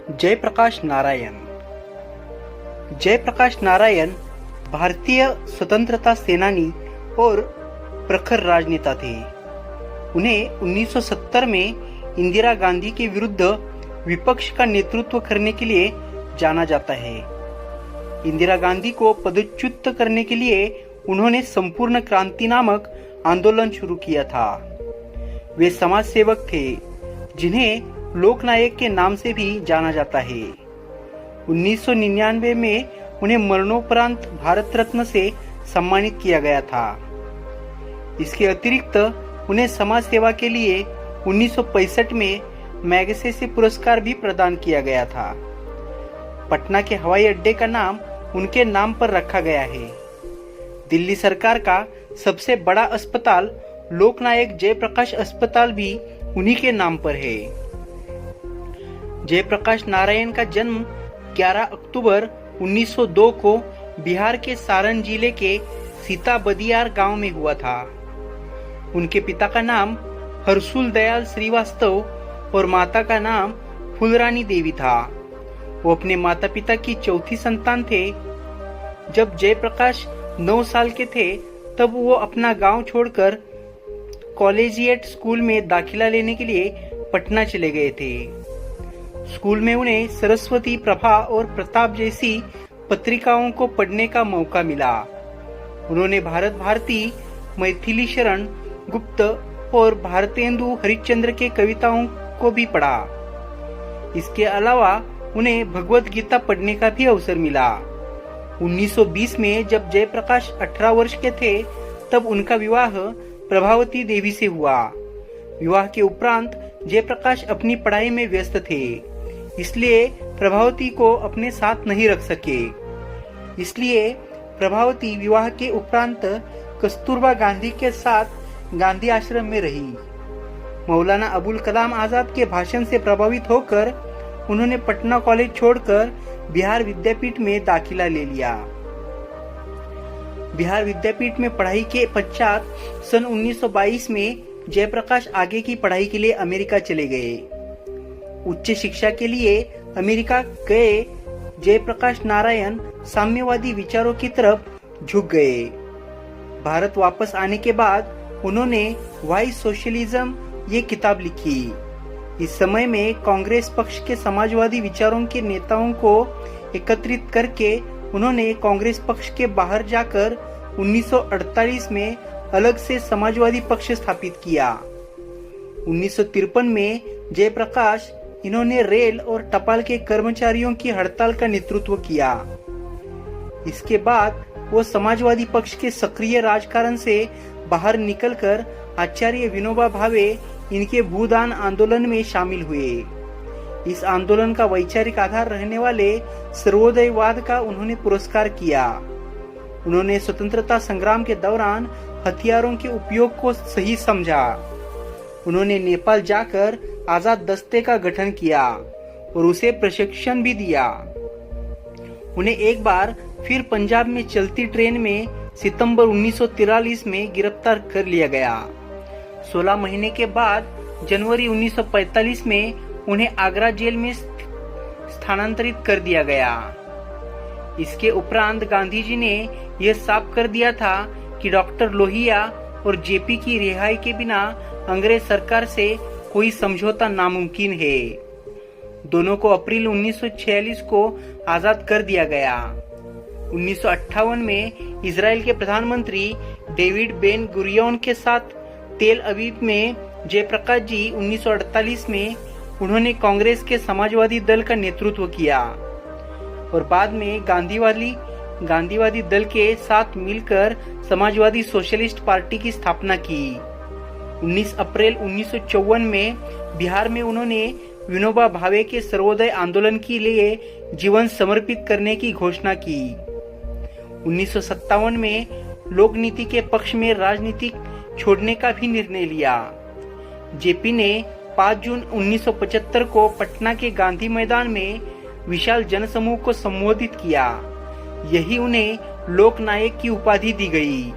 जयप्रकाश नारायण। जयप्रकाश नारायण भारतीय स्वतंत्रता सेनानी और प्रखर राजनेता थे। उन्हें 1970 में इंदिरा गांधी के विरुद्ध विपक्ष का नेतृत्व करने के लिए जाना जाता है। इंदिरा गांधी को पदच्युत करने के लिए उन्होंने संपूर्ण क्रांति नामक आंदोलन शुरू किया था। वे समाज सेवक थे जिन्हें लोकनायक के नाम से भी जाना जाता है। 1999 में उन्हें मरणोपरांत भारत रत्न से सम्मानित किया गया था। इसके अतिरिक्त उन्हें समाज सेवा के लिए 1965 में मैगसेसे पुरस्कार भी प्रदान किया गया था। पटना के हवाई अड्डे का नाम उनके नाम पर रखा गया है। दिल्ली सरकार का सबसे बड़ा अस्पताल लोकनायक जयप्रकाश अस्पताल भी उन्हीं के नाम पर है। जयप्रकाश नारायण का जन्म 11 अक्टूबर 1902 को बिहार के सारण जिले के सीता बदियार गांव में हुआ था। उनके पिता का नाम हरसुल दयाल श्रीवास्तव और माता का नाम फुलरानी देवी था। वो अपने माता पिता की चौथी संतान थे। जब जयप्रकाश 9 साल के थे तब वो अपना गांव छोड़कर कॉलेजिएट स्कूल में दाखिला लेने के लिए पटना चले गए थे। स्कूल में उन्हें सरस्वती, प्रभा और प्रताप जैसी पत्रिकाओं को पढ़ने का मौका मिला। उन्होंने भारत भारती, मैथिली शरण गुप्त और भारतेंदु हरिश्चंद्र के कविताओं को भी पढ़ा। इसके अलावा उन्हें भगवत गीता पढ़ने का भी अवसर मिला। 1920 में जब जयप्रकाश 18 वर्ष के थे तब उनका विवाह प्रभावती देवी से हुआ। विवाह के उपरांत जयप्रकाश अपनी पढ़ाई में व्यस्त थे, इसलिए प्रभावती को अपने साथ नहीं रख सके। इसलिए प्रभावती विवाह के उपरांत कस्तूरबा गांधी के साथ गांधी आश्रम में रही। मौलाना अबुल कलाम आजाद के भाषण से प्रभावित होकर उन्होंने पटना कॉलेज छोड़कर बिहार विद्यापीठ में दाखिला ले लिया। बिहार विद्यापीठ में पढ़ाई के पश्चात सन 1922 में जयप्रकाश आगे की पढ़ाई के लिए अमेरिका चले गए। उच्च शिक्षा के लिए अमेरिका गए जयप्रकाश नारायण साम्यवादी विचारों की तरफ झुक गए। भारत वापस आने के बाद उन्होंने वाई सोशलिज्म ये किताब लिखी। इस समय में कांग्रेस पक्ष के समाजवादी विचारों के नेताओं को एकत्रित करके उन्होंने कांग्रेस पक्ष के बाहर जाकर 1948 में अलग से समाजवादी पक्ष स्थापित किया। 1953 में जयप्रकाश इन्होंने रेल और टपाल के कर्मचारियों की हड़ताल का नेतृत्व किया। इसके बाद वो समाजवादी पक्ष के सक्रिय राजकारण से बाहर निकलकर आचार्य विनोबा भावे इनके भूदान आंदोलन में शामिल हुए। इस आंदोलन का वैचारिक आधार रहने वाले सर्वोदयवाद का उन्होंने पुरस्कार किया। उन्होंने स्वतंत्रता संग्राम के दौरान हथियारों के उपयोग को सही समझा। उन्होंने नेपाल जाकर आजाद दस्ते का गठन किया और उसे प्रशिक्षण भी दिया। उन्हें एक बार फिर पंजाब में चलती ट्रेन में सितंबर 1943 में गिरफ्तार कर लिया गया। 16 महीने के बाद जनवरी 1945 में उन्हें आगरा जेल में स्थानांतरित कर दिया गया। इसके उपरांत गांधी जी ने यह साफ कर दिया था कि डॉक्टर लोहिया और जेपी की रिहाई के बिना अंग्रेज सरकार से कोई समझौता नामुमकिन है। दोनों को अप्रैल 1946 को आजाद कर दिया गया। 1958 में इजराइल के प्रधानमंत्री डेविड बेन गुरियोन के साथ तेल अवीव में जयप्रकाश जी 1948 में उन्होंने कांग्रेस के समाजवादी दल का नेतृत्व किया और बाद में गांधीवादी दल के साथ मिलकर समाजवादी सोशलिस्ट पार्टी की स्थापना की। 19 अप्रैल 1954 में बिहार में उन्होंने विनोबा भावे के सर्वोदय आंदोलन के लिए जीवन समर्पित करने की घोषणा की। 1957 में लोकनीति के पक्ष में राजनीति छोड़ने का भी निर्णय लिया। जेपी ने 5 जून 1975 को पटना के गांधी मैदान में विशाल जनसमूह को संबोधित किया। यही उन्हें लोकनायक की उपाधि दी गई।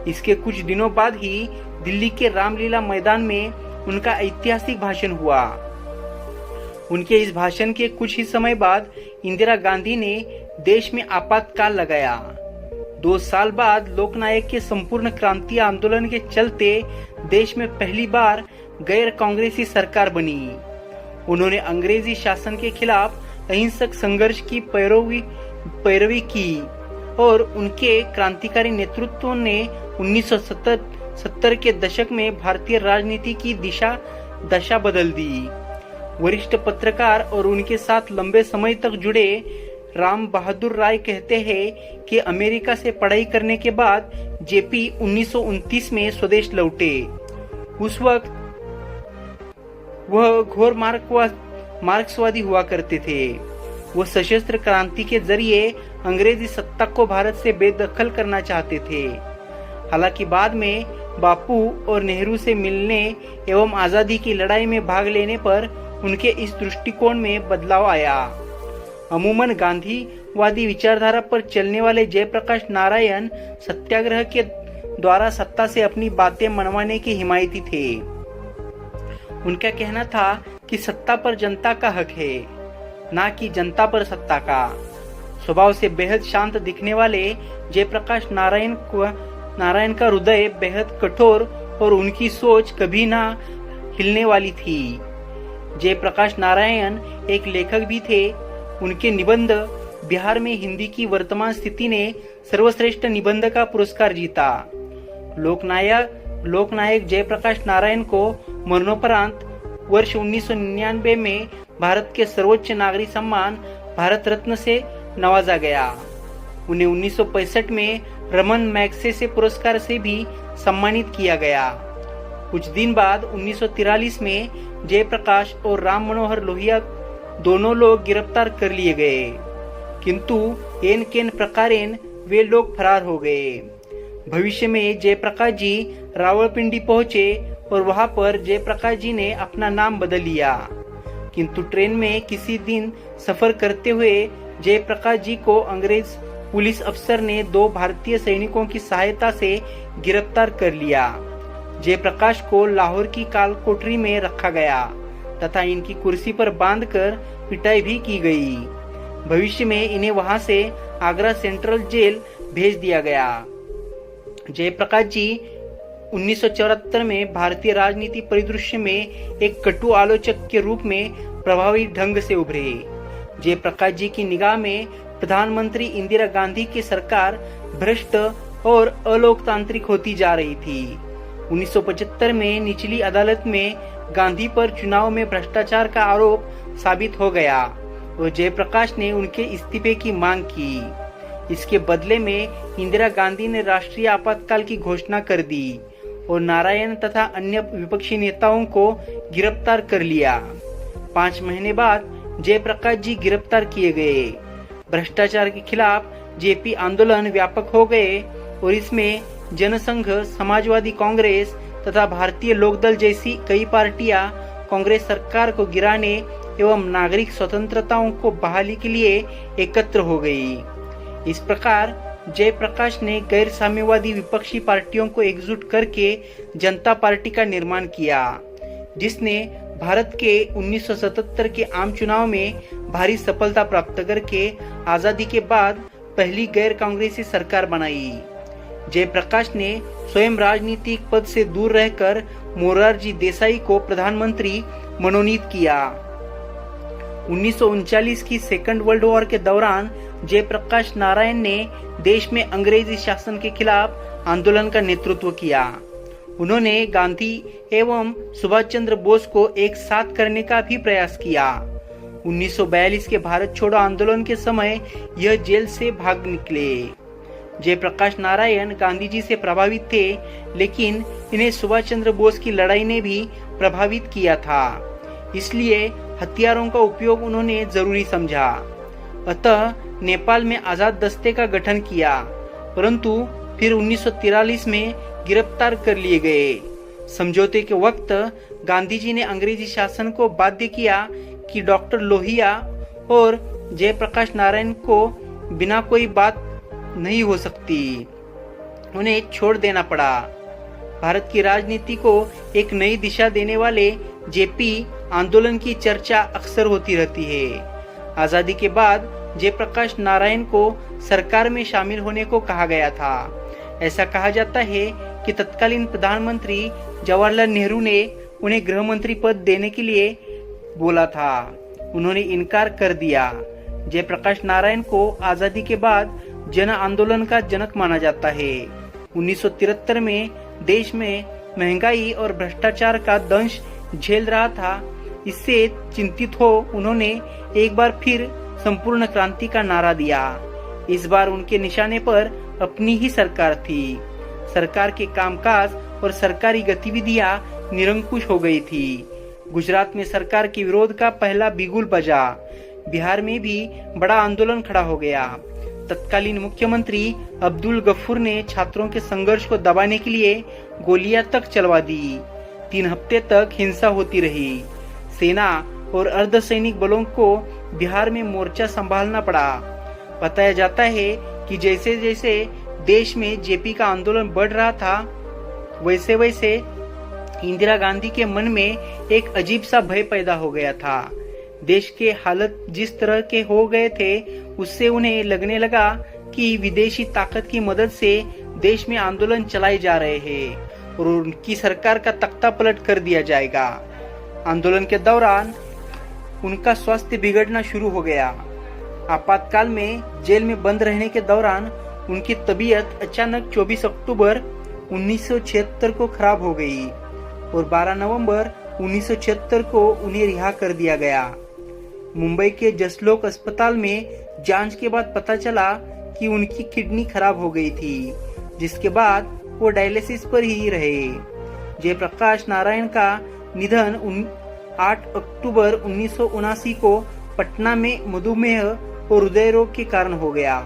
इसके कुछ दिनों बाद ही दिल्ली के रामलीला मैदान में उनका ऐतिहासिक भाषण हुआ। उनके इस भाषण के कुछ ही समय बाद इंदिरा गांधी ने देश में आपातकाल लगाया। 2 साल बाद लोकनायक के संपूर्ण क्रांति आंदोलन के चलते देश में पहली बार गैर कांग्रेसी सरकार बनी। उन्होंने अंग्रेजी शासन के खिलाफ अहिंसक संघर्ष की पैरवी की और उनके क्रांतिकारी नेतृत्व ने 1970 के दशक में भारतीय राजनीति की दशा बदल दी। वरिष्ठ पत्रकार और उनके साथ लंबे समय तक जुड़े राम बहादुर राय कहते हैं कि अमेरिका से पढ़ाई करने के बाद जेपी 1929 में स्वदेश लौटे। उस वक्त वह घोर मार्क्सवादी हुआ करते थे। वो सशस्त्र क्रांति के जरिए अंग्रेजी सत्ता को भारत से बेदखल करना चाहते थे। हालांकि बाद में बापू और नेहरू से मिलने एवं आजादी की लड़ाई में भाग लेने पर उनके इस दृष्टिकोण में बदलाव आया। अमूमन गांधीवादी विचारधारा पर चलने वाले जयप्रकाश नारायण सत्याग्रह के द्वारा सत्ता से अपनी बातें मनवाने के हिमायती थे। उनका कहना था कि सत्ता पर जनता का हक है, ना कि जनता पर सत्ता का। स्वभाव से बेहद शांत दिखने वाले जयप्रकाश नारायण का हृदय बेहद कठोर और उनकी सोच कभी ना हिलने वाली थी। जयप्रकाश नारायण एक लेखक भी थे। उनके निबंध बिहार में हिंदी की वर्तमान स्थिति ने सर्वश्रेष्ठ निबंध का पुरस्कार जीता। लोकनायक जयप्रकाश नारायण को मरणोपरांत वर्ष 1999 में भारत के सर्वोच्च नागरिक सम्मान भारत रत्न से नवाजा गया। उन्हें 1965 में रमन मैग्सेसे पुरस्कार से भी सम्मानित किया गया। कुछ दिन बाद 1943 में जयप्रकाश और राम मनोहर लोहिया दोनों लोग गिरफ्तार कर लिए गए, किंतु एन केन प्रकारेण वे लोग फरार हो गए। भविष्य में जयप्रकाश जी रावलपिंडी पहुंचे और वहां पर जयप्रकाश जी ने अपना नाम बदल लिया, किंतु ट्रेन में किसी दिन सफर करते हुए जयप्रकाश जी को अंग्रेज पुलिस अफसर ने 2 भारतीय सैनिकों की सहायता से गिरफ्तार कर लिया। जयप्रकाश को लाहौर की काल कोठरी में रखा गया तथा इनकी कुर्सी पर बांधकर पिटाई भी की गई। भविष्य में इन्हें वहां से आगरा सेंट्रल जेल भेज दिया गया। जयप्रकाश जी 1974 में भारतीय राजनीति परिदृश्य में एक कटु आलोचक के रूप में प्रभावी ढंग से उभरे। जयप्रकाश जी की निगाह में प्रधानमंत्री इंदिरा गांधी की सरकार भ्रष्ट और अलोकतांत्रिक होती जा रही थी। 1975 में निचली अदालत में गांधी पर चुनाव में भ्रष्टाचार का आरोप साबित हो गया और जयप्रकाश ने उनके इस्तीफे की मांग की। इसके बदले में इंदिरा गांधी ने राष्ट्रीय आपातकाल की घोषणा कर दी और नारायण तथा अन्य विपक्षी नेताओं को गिरफ्तार कर लिया। 5 महीने बाद जयप्रकाश जी गिरफ्तार किए गए। भ्रष्टाचार के खिलाफ जेपी आंदोलन व्यापक हो गए और इसमें जनसंघ, समाजवादी कांग्रेस तथा भारतीय लोकदल जैसी कई पार्टियां कांग्रेस सरकार को गिराने एवं नागरिक स्वतंत्रताओं को बहाली के लिए एकत्र हो गई। इस प्रकार जयप्रकाश ने गैर साम्यवादी विपक्षी पार्टियों को एकजुट करके जनता पार्टी का निर्माण किया, जिसने भारत के 1977 के आम चुनाव में भारी सफलता प्राप्त करके आजादी के बाद पहली गैर कांग्रेसी सरकार बनाई। जयप्रकाश ने स्वयं राजनीतिक पद से दूर रहकर मोरारजी देसाई को प्रधानमंत्री मनोनीत किया। 1939 की सेकंड वर्ल्ड वॉर के दौरान जयप्रकाश नारायण ने देश में अंग्रेजी शासन के खिलाफ आंदोलन का नेतृत्व किया। उन्होंने गांधी एवं सुभाष चंद्र बोस को एक साथ करने का भी प्रयास किया। 1942 के भारत छोड़ो आंदोलन के समय यह जेल से भाग निकले। जयप्रकाश नारायण गांधी जी से प्रभावित थे, लेकिन इन्हें सुभाष चंद्र बोस की लड़ाई ने भी प्रभावित किया था, इसलिए हथियारों का उपयोग उन्होंने जरूरी समझा। अतः नेपाल में आजाद दस्ते का गठन किया, परंतु फिर 1943 में गिरफ्तार कर लिए गए। समझौते के वक्त गांधी जी ने अंग्रेजी शासन को बाध्य किया कि डॉक्टर लोहिया और जयप्रकाश नारायण को बिना कोई बात नहीं हो सकती, उन्हें छोड़ देना पड़ा। भारत की राजनीति को एक नई दिशा देने वाले जेपी आंदोलन की चर्चा अक्सर होती रहती है। आजादी के बाद जयप्रकाश नारायण को सरकार में शामिल होने को कहा गया था। ऐसा कहा जाता है कि तत्कालीन प्रधानमंत्री जवाहरलाल नेहरू ने उन्हें गृह मंत्री पद देने के लिए बोला था। उन्होंने इनकार कर दिया। जयप्रकाश नारायण को आजादी के बाद जन आंदोलन का जनक माना जाता है। 1973 में देश में महंगाई और भ्रष्टाचार का दंश झेल रहा था। इससे चिंतित हो उन्होंने एक बार फिर संपूर्ण क्रांति का नारा दिया। इस बार उनके निशाने पर अपनी ही सरकार थी। सरकार के कामकाज और सरकारी गतिविधियां निरंकुश हो गई थी। गुजरात में सरकार के विरोध का पहला बिगुल बजा। बिहार में भी बड़ा आंदोलन खड़ा हो गया। तत्कालीन मुख्यमंत्री अब्दुल गफूर ने छात्रों के संघर्ष को दबाने के लिए गोलियां तक चलवा दी। 3 हफ्ते तक हिंसा होती रही। सेना और अर्धसैनिक बलों को बिहार में मोर्चा संभालना पड़ा। बताया जाता है कि जैसे जैसे देश में जेपी का आंदोलन बढ़ रहा था, वैसे वैसे इंदिरा गांधी के मन में एक अजीब सा भय पैदा हो गया था। देश के हालत जिस तरह के हो गए थे, उससे उन्हें लगने लगा कि विदेशी ताकत की मदद से देश में आंदोलन चलाए जा रहे हैं और उनकी सरकार का तख्ता पलट कर दिया जाएगा। आंदोलन के दौरान उनका स्वास्थ्य बिगड़ना शुरू हो गया। आपातकाल में जेल में बंद रहने के दौरान उनकी तबीयत अचानक 24 अक्टूबर 1976 को खराब हो गई और 12 नवंबर 1976 को उन्हें रिहा कर दिया गया। मुंबई के जसलोक अस्पताल में जांच के बाद पता चला कि उनकी किडनी खराब हो गई थी, जिसके बाद वो डायलिसिस पर ही रहे। जयप्रकाश नारायण का निधन 8 अक्टूबर 1979 को पटना में मधुमेह और हृदय रोग के कारण हो गया।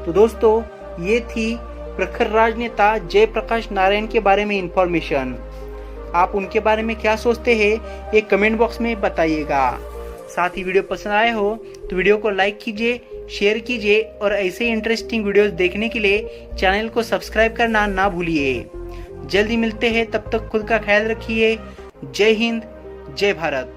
तो दोस्तों, ये थी प्रखर राजनेता जयप्रकाश नारायण के बारे में इंफॉर्मेशन। आप उनके बारे में क्या सोचते हैं, ये कमेंट बॉक्स में बताइएगा। साथ ही वीडियो पसंद आए हो तो वीडियो को लाइक कीजिए, शेयर कीजिए और ऐसे इंटरेस्टिंग वीडियोस देखने के लिए चैनल को सब्सक्राइब करना ना भूलिए। जल्दी मिलते हैं, तब तक खुद का ख्याल रखिए। जय हिंद, जय भारत।